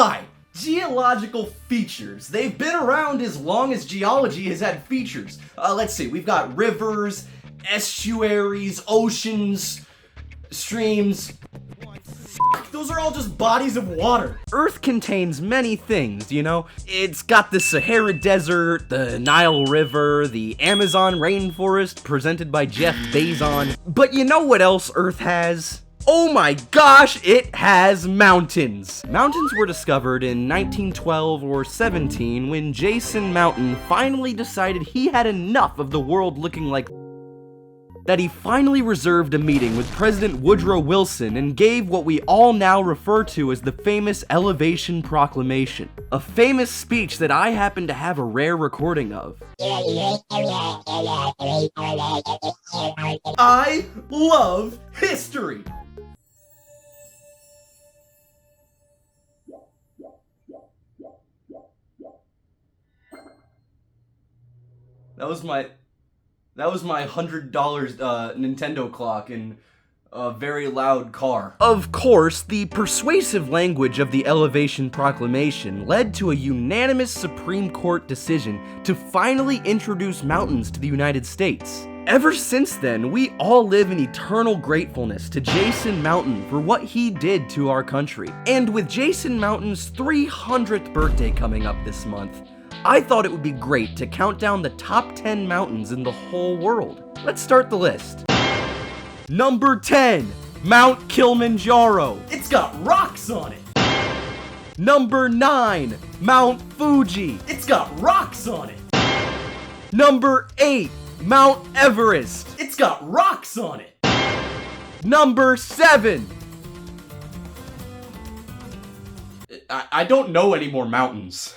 Hi. Geological features. They've been around as long as geology has had features. Let's see, we've got rivers, estuaries, oceans, streams. Those are all just bodies of water. Earth contains many things, you know? It's got the Sahara Desert, the Nile River, the Amazon rainforest, presented by Jeff Bezos. But you know what else Earth has? Oh my gosh, it has mountains! Mountains were discovered in 1912 or 17 when Jason Mountain finally decided he had enough of the world looking like that he finally reserved a meeting with President Woodrow Wilson and gave what we all now refer to as the famous Elevation Proclamation. A famous speech that I happen to have a rare recording of. I love history! That was my $100 Nintendo clock in a very loud car. Of course, the persuasive language of the Elevation Proclamation led to a unanimous Supreme Court decision to finally introduce mountains to the United States. Ever since then, we all live in eternal gratefulness to Jason Mountain for what he did to our country. And with Jason Mountain's 300th birthday coming up this month, I thought it would be great to count down the top 10 mountains in the whole world. Let's start the list. Number 10, Mount Kilimanjaro. It's got rocks on it. Number 9, Mount Fuji. It's got rocks on it. Number 8, Mount Everest. It's got rocks on it. Number 7. I don't know any more mountains.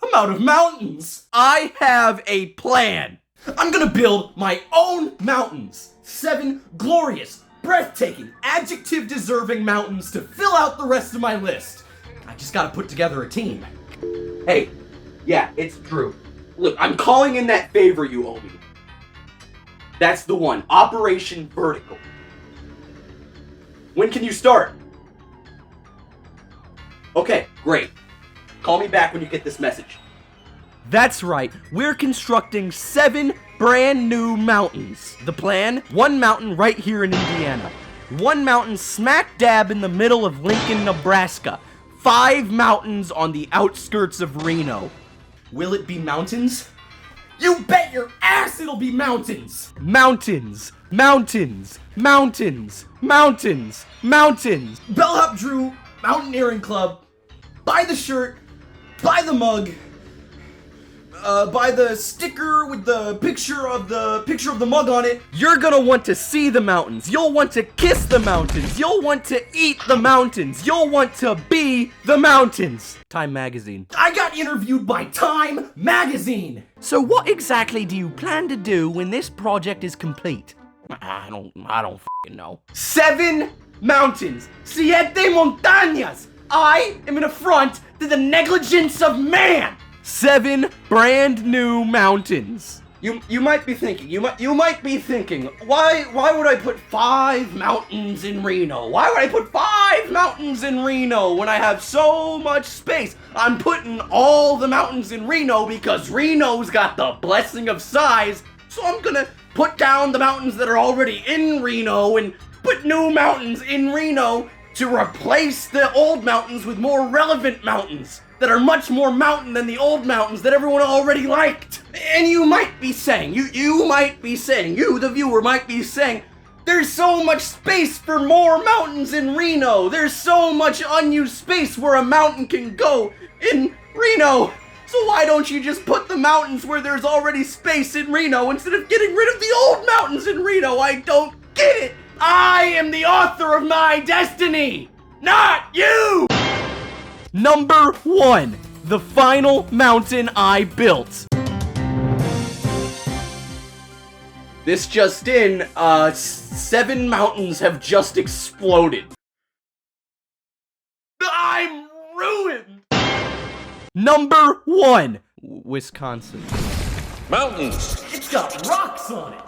I'm out of mountains. I have a plan. I'm gonna build my own mountains. 7 glorious, breathtaking, adjective-deserving mountains to fill out the rest of my list. I just gotta put together a team. Hey, yeah, it's true. Look, I'm calling in that favor you owe me. That's the one, Operation Vertical. When can you start? Okay, great. Call me back when you get this message. That's right, we're constructing 7 brand new mountains. The plan? 1 mountain right here in Indiana. 1 mountain smack dab in the middle of Lincoln, Nebraska. 5 mountains on the outskirts of Reno. Will it be mountains? You bet your ass it'll be mountains! Mountains, mountains, mountains, mountains, mountains. BellhopDrew Mountaineering Club. Buy the shirt. Buy the mug, buy the sticker with the picture of the mug on it. You're gonna want to see the mountains. You'll want to kiss the mountains. You'll want to eat the mountains. You'll want to be the mountains. Time Magazine. I got interviewed by Time Magazine. So what exactly do you plan to do when this project is complete? I don't f***ing know. 7 mountains. 7 montañas. I am an affront to the negligence of man! 7 brand new mountains. You might be thinking, why would I put 5 mountains in Reno? Why would I put 5 mountains in Reno when I have so much space? I'm putting all the mountains in Reno because Reno's got the blessing of size, so I'm gonna put down the mountains that are already in Reno and put new mountains in Reno to replace the old mountains with more relevant mountains that are much more mountain than the old mountains that everyone already liked. And you might be saying, you, the viewer, might be saying, there's so much space for more mountains in Reno. There's so much unused space where a mountain can go in Reno. So why don't you just put the mountains where there's already space in Reno instead of getting rid of the old mountains in Reno? I don't get it. I am the author of my destiny, not you! Number 1, the final mountain I built. This just in, 7 mountains have just exploded. I'm ruined! Number 1, Wisconsin. Mountains. It's got rocks on it.